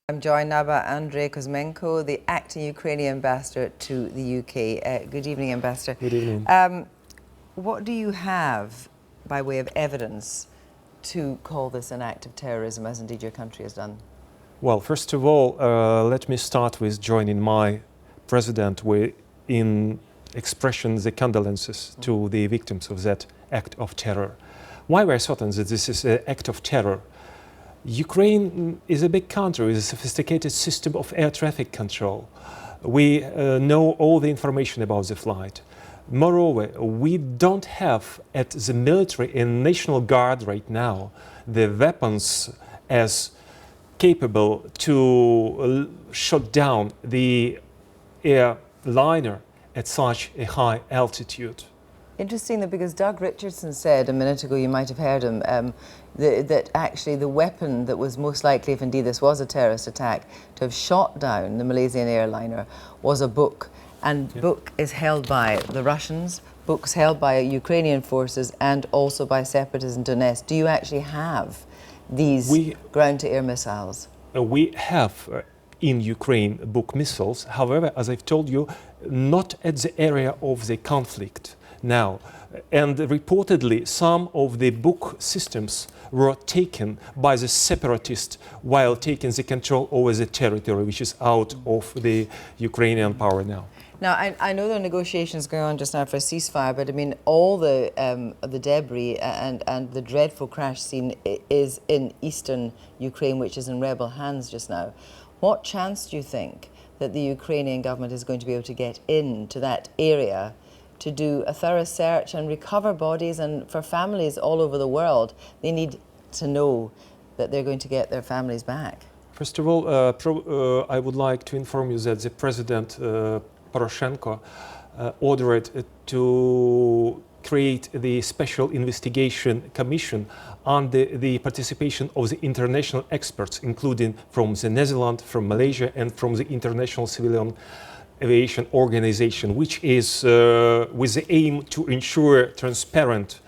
I'm joined now by Andrii Kuzmenko, the acting Ukrainian ambassador to the UK. Good evening, Ambassador. Good evening. What do you have by way of evidence to call this an act of terrorism, as indeed your country has done? Well, first of all, let me start with joining my president in expressing the condolences to the victims of that act of terror. Why we're certain that this is an act of terror? Ukraine is a big country with a sophisticated system of air traffic control. We know all the information about the flight. Moreover, we don't have at the military and National Guard right now the weapons as capable to shut down the airliner at such a high altitude. Interesting, that because Doug Richardson said a minute ago, you might have heard him, that actually the weapon that was most likely, if indeed this was a terrorist attack, to have shot down the Malaysian airliner was a book. And book is held by the Russians, books held by Ukrainian forces and also by separatists in Donetsk. Do you actually have these ground-to-air missiles? We have in Ukraine book missiles. However, as I've told you, not at the area of the conflict now. And reportedly, some of the book systems were taken by the separatists while taking the control over the territory, which is out of the Ukrainian power now. Now, I know there are negotiations going on just now for a ceasefire, but I mean, all the debris and the dreadful crash scene is in eastern Ukraine, which is in rebel hands just now. What chance do you think that the Ukrainian government is going to be able to get into that area to do a thorough search and recover bodies? And for families all over the world, they need to know that they're going to get their families back. First of all, I would like to inform you that the President Poroshenko ordered to create the Special Investigation Commission under the participation of the international experts, including from the Netherlands, from Malaysia, and from the International Civilian Aviation Organization, which is with the aim to ensure transparent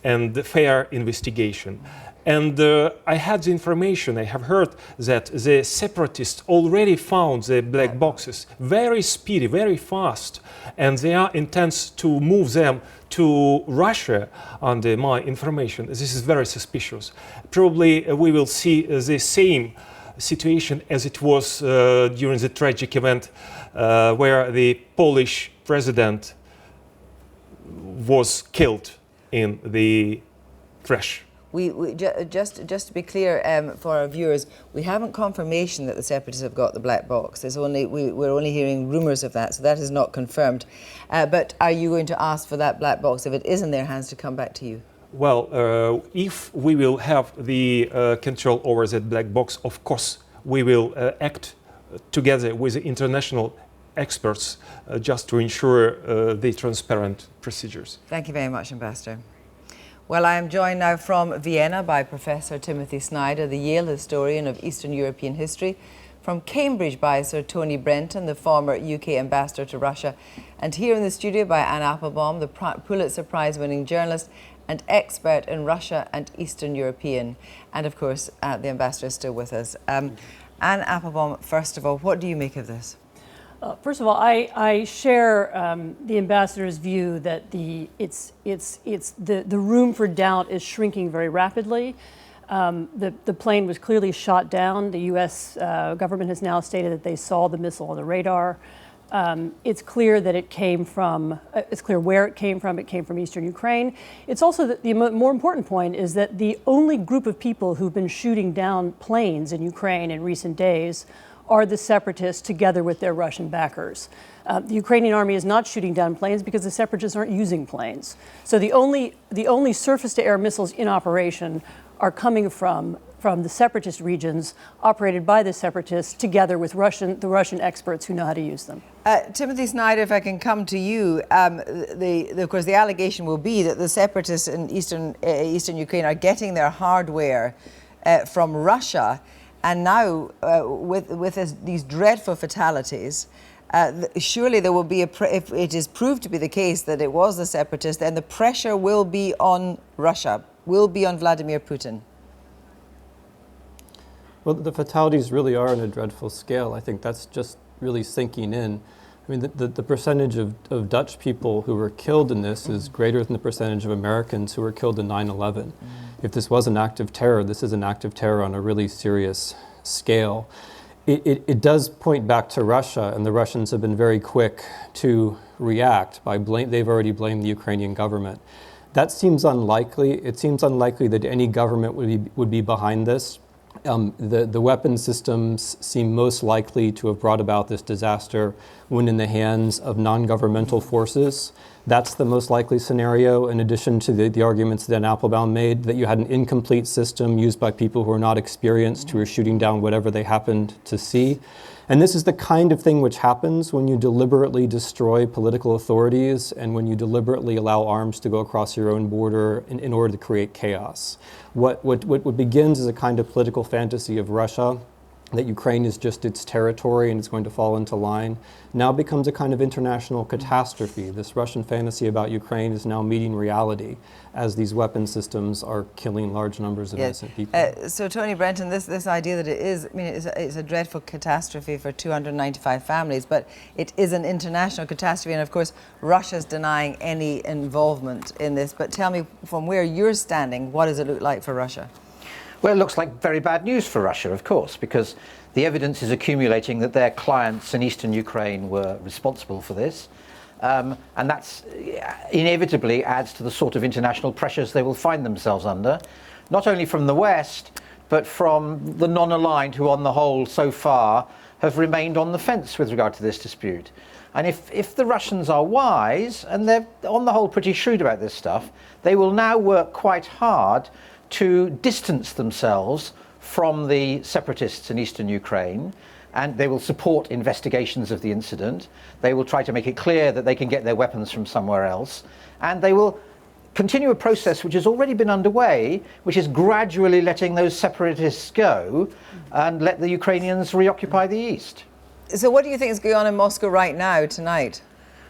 and fair investigation. And I had the information, I have heard that the separatists already found the black boxes very speedy, very fast, and they are intent to move them to Russia under my information. This is very suspicious. Probably we will see the same situation as it was during the tragic event where the Polish president was killed in the crash. Just to be clear for our viewers, we haven't confirmation that the separatists have got the black box. We're only hearing rumours of that, so that is not confirmed. But are you going to ask for that black box, if it is in their hands, to come back to you? Well, if we will have the control over that black box, of course we will act together with the international experts just to ensure the transparent procedures. Thank you very much, Ambassador. Well, I am joined now from Vienna by Professor Timothy Snyder, the Yale historian of Eastern European history, from Cambridge by Sir Tony Brenton, the former UK ambassador to Russia, and here in the studio by Anne Applebaum, the Pulitzer Prize-winning journalist and expert in Russia and Eastern European. And of course, the ambassador is still with us. Anne Applebaum, first of all, what do you make of this? First of all, I share the ambassador's view that the room for doubt is shrinking very rapidly. The plane was clearly shot down. The U.S. Government has now stated that they saw the missile on the radar. It's clear that it came from. It's clear where it came from. It came from eastern Ukraine. It's also the more important point is that the only group of people who've been shooting down planes in Ukraine in recent days are the separatists together with their Russian backers. The Ukrainian army is not shooting down planes because the separatists aren't using planes. So the only surface-to-air missiles in operation are coming from the separatist regions operated by the separatists together with the Russian experts who know how to use them. Timothy Snyder, if I can come to you, of course the allegation will be that the separatists in eastern Ukraine are getting their hardware from Russia. And now, with these dreadful fatalities, surely there will be if it is proved to be the case that it was the separatists, then the pressure will be on Russia, will be on Vladimir Putin. Well, the fatalities really are on a dreadful scale. I think that's just really sinking in. I mean, the percentage of Dutch people who were killed in this is greater than the percentage of Americans who were killed in 9/11. If this was an act of terror, this is an act of terror on a really serious scale. It does point back to Russia, and the Russians have been very quick to react by they've already blamed the Ukrainian government. That seems unlikely. It seems unlikely that any government would be behind this. The weapon systems seem most likely to have brought about this disaster when in the hands of non-governmental forces. That's the most likely scenario, in addition to the arguments that Applebaum made, that you had an incomplete system used by people who are not experienced, who are shooting down whatever they happened to see. And this is the kind of thing which happens when you deliberately destroy political authorities and when you deliberately allow arms to go across your own border in order to create chaos. What begins as a kind of political fantasy of Russia, that Ukraine is just its territory and it's going to fall into line, now becomes a kind of international catastrophe. This Russian fantasy about Ukraine is now meeting reality as these weapon systems are killing large numbers of innocent people. So Tony Brenton, this idea that it is, I mean, it's a dreadful catastrophe for 295 families, but it is an international catastrophe, and of course Russia's denying any involvement in this. But tell me, from where you're standing, what does it look like for Russia? Well, it looks like very bad news for Russia, of course, because the evidence is accumulating that their clients in eastern Ukraine were responsible for this. And that's inevitably adds to the sort of international pressures they will find themselves under, not only from the West, but from the non-aligned who, on the whole, so far, have remained on the fence with regard to this dispute. And if the Russians are wise, and they're on the whole pretty shrewd about this stuff, they will now work quite hard to distance themselves from the separatists in eastern Ukraine, and they will support investigations of the incident. They will try to make it clear that they can get their weapons from somewhere else, and they will continue a process which has already been underway, which is gradually letting those separatists go and let the Ukrainians reoccupy the east. So what do you think is going on in Moscow right now, tonight?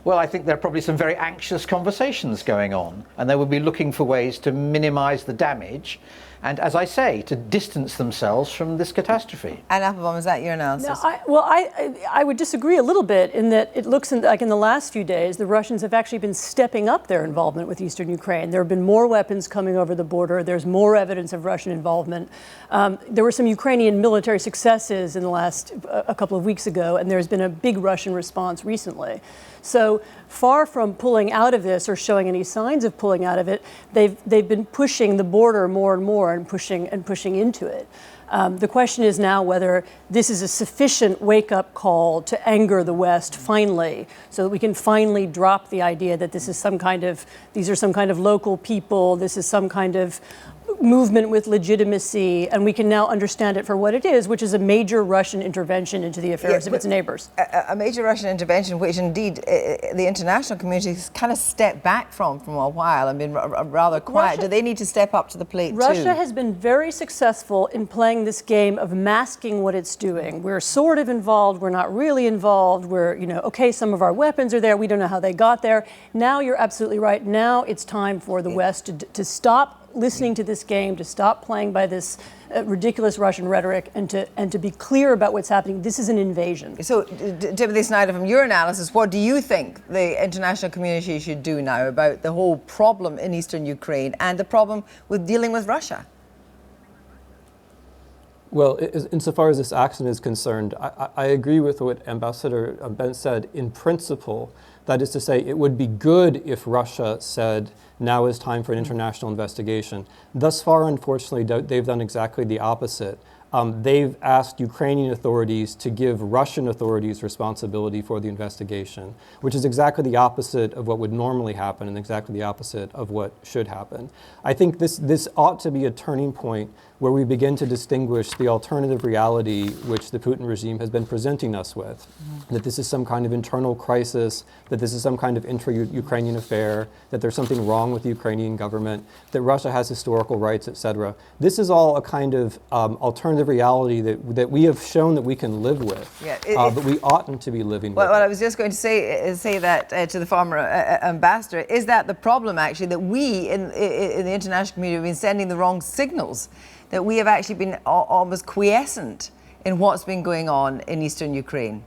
Well, I think there are probably some very anxious conversations going on, and they will be looking for ways to minimize the damage and, as I say, to distance themselves from this catastrophe. And Applebaum, is that your analysis? No, I would disagree a little bit in that it looks like in the last few days, the Russians have actually been stepping up their involvement with eastern Ukraine. There have been more weapons coming over the border. There's more evidence of Russian involvement. There were some Ukrainian military successes in the last a couple of weeks ago, and there's been a big Russian response recently. So far from pulling out of this or showing any signs of pulling out of it, they've been pushing the border more and more and pushing into it. The question is now whether this is a sufficient wake-up call to anger the West finally, so that we can finally drop the idea that these are some kind of local people, this is some kind of movement with legitimacy, and we can now understand it for what it is, which is a major Russian intervention into the affairs of its neighbors. A major Russian intervention, which indeed the international community has kind of stepped back from a while and been rather quiet. Do they need to step up to the plate too? Russia has been very successful in playing this game of masking what it's doing. We're sort of involved, we're not really involved, we're, okay, some of our weapons are there, we don't know how they got there. Now you're absolutely right. Now it's time for the West to stop listening to this game, to stop playing by this ridiculous Russian rhetoric, and to be clear about what's happening. This is an invasion. So, Timothy Snyder, from your analysis, what do you think the international community should do now about the whole problem in eastern Ukraine and the problem with dealing with Russia? Well, insofar as this action is concerned, I agree with what Ambassador Ben said in principle. That is to say, it would be good if Russia said, now is time for an international investigation. Thus far, unfortunately, they've done exactly the opposite. They've asked Ukrainian authorities to give Russian authorities responsibility for the investigation, which is exactly the opposite of what would normally happen and exactly the opposite of what should happen. I think this ought to be a turning point where we begin to distinguish the alternative reality which the Putin regime has been presenting us with, that this is some kind of internal crisis, that this is some kind of intra-Ukrainian affair, that there's something wrong with the Ukrainian government, that Russia has historical rights, etc. This is all a kind of alternative reality that we have shown that we can live with, but we oughtn't to be living with. Well, I was just going to say that to the former ambassador. Is that the problem, actually, that we in the international community have been sending the wrong signals? that we have actually been almost quiescent in what's been going on in eastern Ukraine?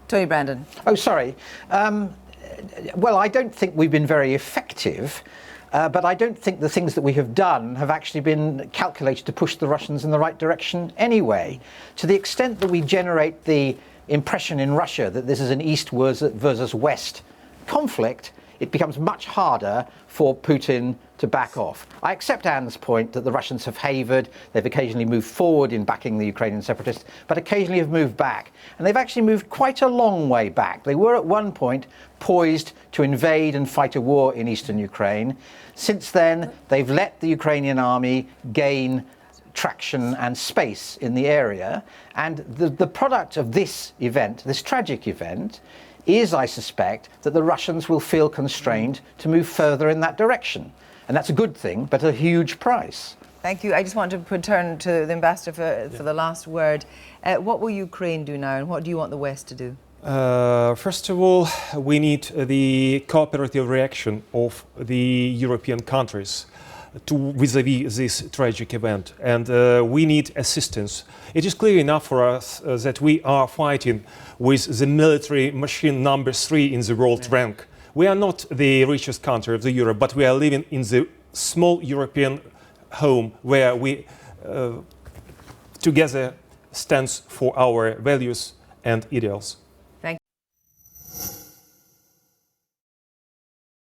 Tony Brandon. Oh, sorry. Well, I don't think we've been very effective, but I don't think the things that we have done have actually been calculated to push the Russians in the right direction anyway. To the extent that we generate the impression in Russia that this is an East versus West conflict, it becomes much harder for Putin to back off. I accept Anne's point that the Russians have havered, they've occasionally moved forward in backing the Ukrainian separatists, but occasionally have moved back. And they've actually moved quite a long way back. They were at one point poised to invade and fight a war in eastern Ukraine. Since then, they've let the Ukrainian army gain traction and space in the area. And the product of this event, this tragic event, is, I suspect, that the Russians will feel constrained to move further in that direction. And that's a good thing, but a huge price. Thank you. I just want to turn to the ambassador for the last word. What will Ukraine do now, and what do you want the West to do? First of all, we need the cooperative reaction of the European countries vis-à-vis this tragic event, and we need assistance. It is clear enough for us that we are fighting with the military machine number 3 in the world rank. We are not the richest country of the Europe, but we are living in the small European home where we together stands for our values and ideals.